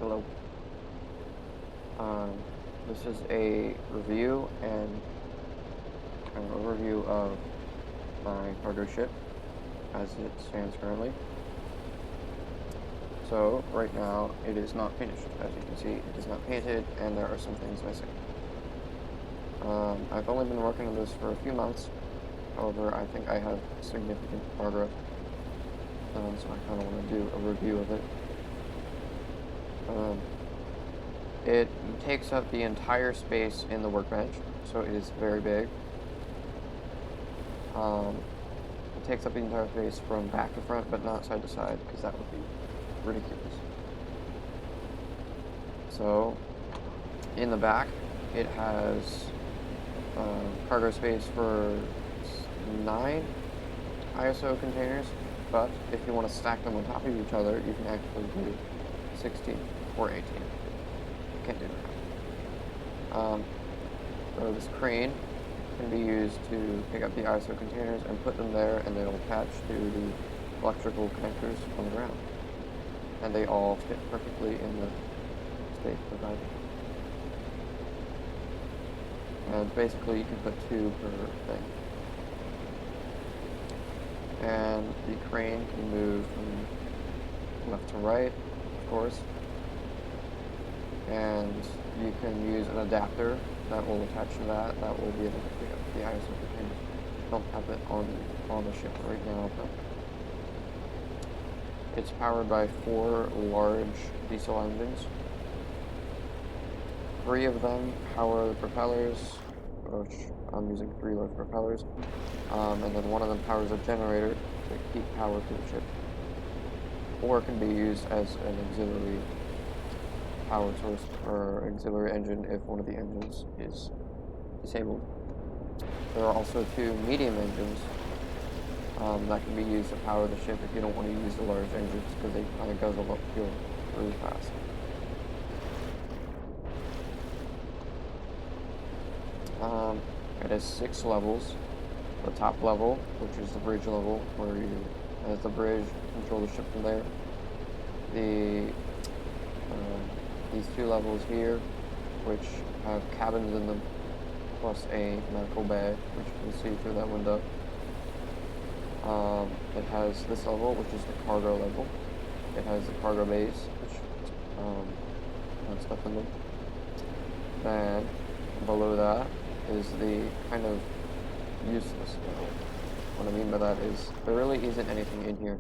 Hello. Um, this is a review and an overview of my cargo ship as it stands currently. So, right now, it is not finished. As you can see, it is not painted, and there are some things missing. I've only been working on this for a few months. However, I think I have significant progress, so I kind of want to do a review of it. It takes up the entire space in the workbench, so it is very big. It takes up the entire space from back to front, but not side to side, because that would be ridiculous. So, in the back, it has cargo space for 9 ISO containers, but if you want to stack them on top of each other, you can actually do 16 or 18. Can't do that. So this crane can be used to pick up the ISO containers and put them there, and they'll attach to the electrical connectors on the ground. And they all fit perfectly in the space provided. And basically you can put 2 per thing. And the crane can move from left to right, of course. And you can use an adapter that will attach to that will be able to pick up the ISO containers. Don't have it on the ship right now, but it's powered by 4 large diesel engines. 3 of them power the propellers, which I'm using 3 large propellers, and then one of them powers a generator to keep power to the ship, or it can be used as an auxiliary power source or auxiliary engine if one of the engines is disabled. There are also 2 medium engines that can be used to power the ship if you don't want to use the large engines, because they kind of guzzle up fuel really fast. It has 6 levels. The top level, which is the bridge level, where you, as the bridge, control the ship from there. These 2 levels here, which have cabins in them, plus a medical bay, which you can see through that window. It has this level, which is the cargo level. It has the cargo bays, which has stuff in them. And below that is the kind of useless level. What I mean by that is there really isn't anything in here.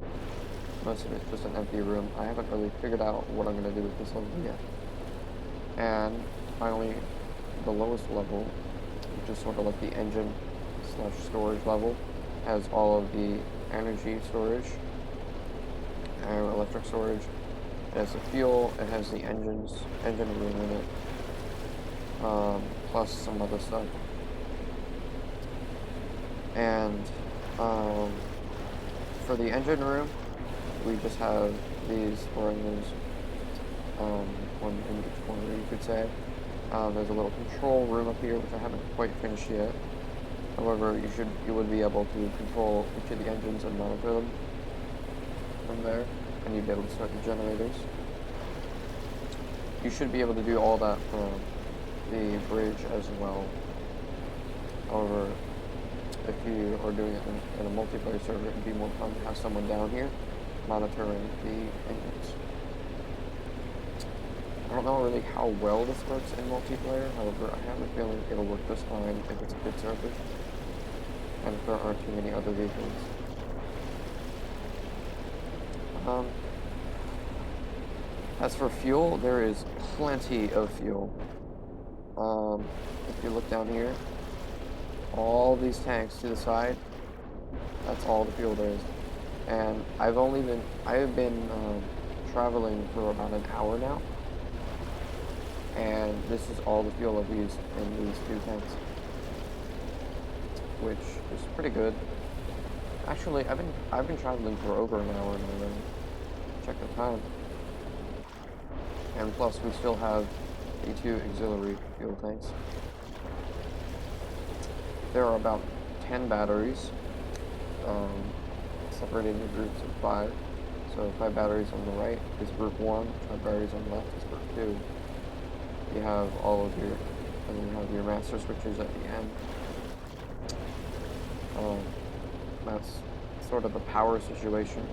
Most of it's just an empty room. I haven't really figured out what I'm going to do with this level yet. And finally, the lowest level, which is sort of like the engine / storage level, has all of the energy storage and electric storage. It has the fuel, it has the engine room in it, plus some other stuff. And for the engine room, we just have these 4 engines, one in each corner, you could say. There's a little control room up here, which I haven't quite finished yet. However, you would be able to control each of the engines and monitor them from there, and you'd be able to start the generators. You should be able to do all that from the bridge as well. However, if you are doing it in a multiplayer server, it'd be more fun to have someone down here monitoring the engines. I don't know really how well this works in multiplayer, however, I have a feeling it'll work just fine if it's a good server, and if there aren't too many other vehicles. As for fuel, there is plenty of fuel. If you look down here, all these tanks to the side, that's all the fuel there is. And I've been traveling for about an hour now, and this is all the fuel I've used in these 2 tanks, which is pretty good. Actually, I've been traveling for over an hour now. Check the time. And plus, we still have the 2 auxiliary fuel tanks. There are about 10 batteries, separated into groups of 5. So 5 batteries on the right is group 1, 5 batteries on the left is group 2. You have all of your, and then you have your master switches at the end. That's sort of the power situation.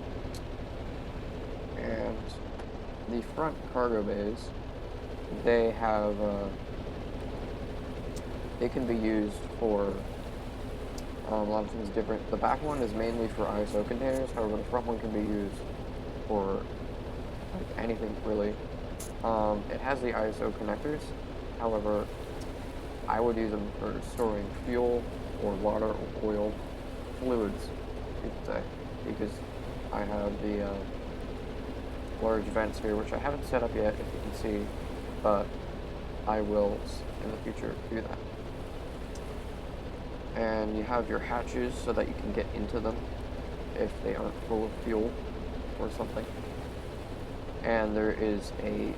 And the front cargo bays, they have, they can be used for a lot of things different. The back one is mainly for ISO containers, however the front one can be used for like anything really. It has the ISO connectors, however I would use them for storing fuel or water or oil, fluids you could say, because I have the large vents here, which I haven't set up yet, if you can see, but I will in the future do that. And you have your hatches so that you can get into them if they aren't full of fuel or something. And there is a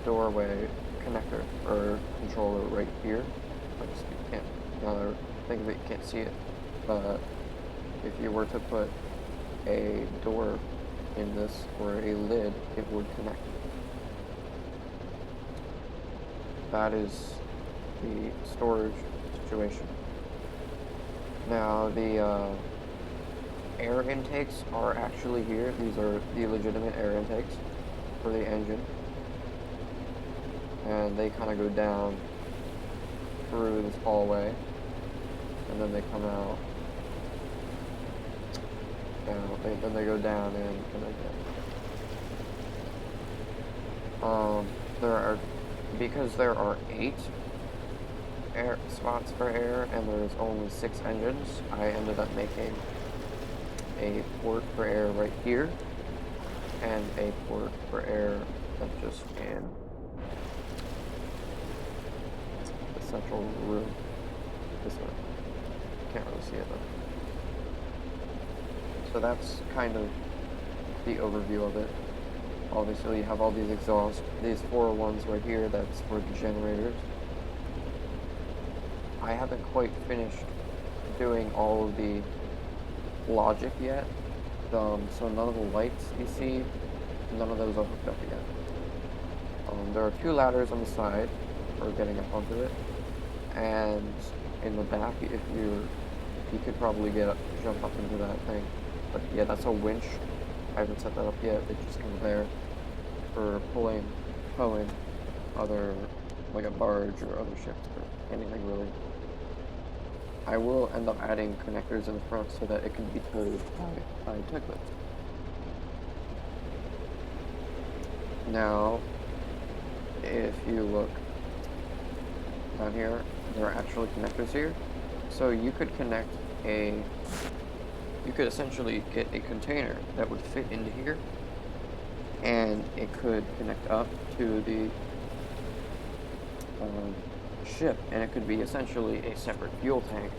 doorway connector or controller right here. I just can't, now that I think of it, you can't see it, but if you were to put a door in this or a lid, it would connect. That is the storage situation. Now the air intakes are actually here. These are the legitimate air intakes for the engine, and they kind of go down through this hallway, and then they come out. Then they go down and because there are 8 air spots for air and there's only 6 engines, I ended up making a port for air right here and a port for air that's just in the central room this way. Can't really see it though. So that's kind of the overview of it. Obviously you have all these exhausts, these 401s right here, that's for the generators. I haven't quite finished doing all of the logic yet, so none of the lights you see, none of those are hooked up yet. There are 2 ladders on the side for getting up onto it, and in the back, if you could probably jump up into that thing. But yeah, that's a winch. I haven't set that up yet. It just comes there for towing other, like a barge or other ships or anything really. I will end up adding connectors in the front so that it can be towed by tugboats. Now, if you look down here, there are actually connectors here. So you could you could essentially get a container that would fit into here, and it could connect up to the ship, and it could be essentially a separate fuel tank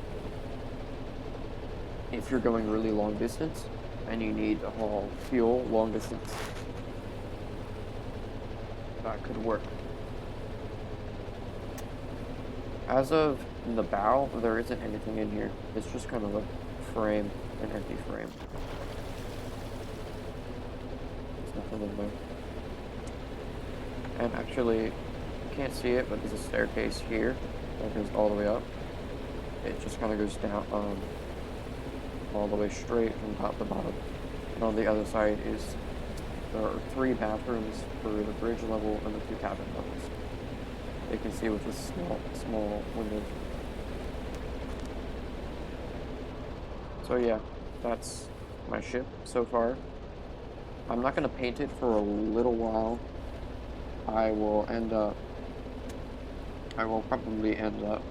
if you're going really long distance and you need to haul fuel long distance. That could work. As of the bow, there isn't anything in here. It's just kind of a frame, an empty frame. There's nothing in there. And actually, you can't see it, but there's a staircase here that goes all the way up. It just kind of goes down all the way straight from top to bottom. And on the other side there are 3 bathrooms for the bridge level and the 2 cabin levels. You can see with the small windows. So yeah, that's my ship so far. I'm not going to paint it for a little while. I will probably end up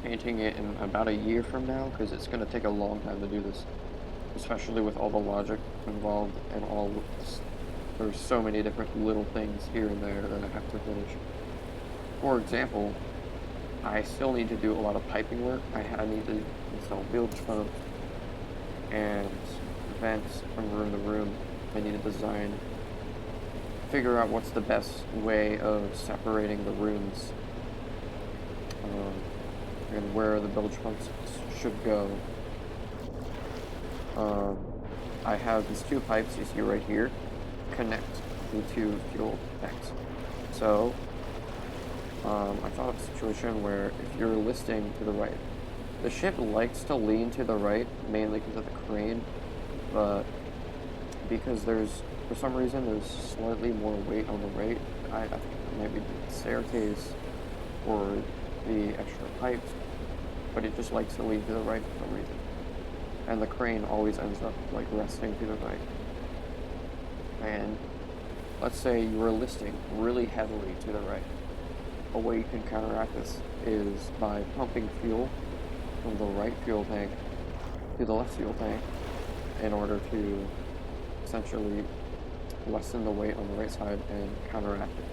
painting it in about a year from now, because it's going to take a long time to do this, especially with all the logic involved and all this. There's so many different little things here and there that I have to finish. For example, I still need to do a lot of piping work. I need to install bilge pumps and vents from room to room. I need to figure out what's the best way of separating the rooms, and where the bilge pumps should go. I have these two pipes you see right here connect the two fuel tanks. So I thought of a situation where if you're listing to the right, the ship likes to lean to the right mainly because of the crane, but because for some reason there's slightly more weight on the right. I think it might be the staircase or the extra pipes, but it just likes to lean to the right for some reason. And the crane always ends up like resting to the right. And let's say you were listing really heavily to the right. A way you can counteract this is by pumping fuel from the right fuel tank to the left fuel tank in order to essentially lessen the weight on the right side and counteract it.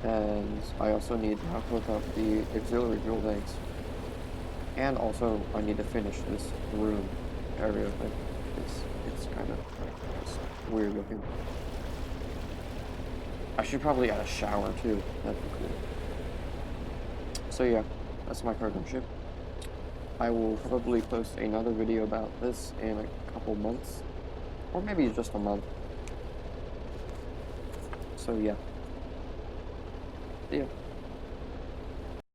And I also need to hook up the auxiliary fuel tanks, and also I need to finish this room area. It's kind of weird looking. I should probably add a shower too. That'd be cool. So yeah, that's my cargo ship. I will probably post another video about this in a couple months, or maybe just a month. So yeah. See ya.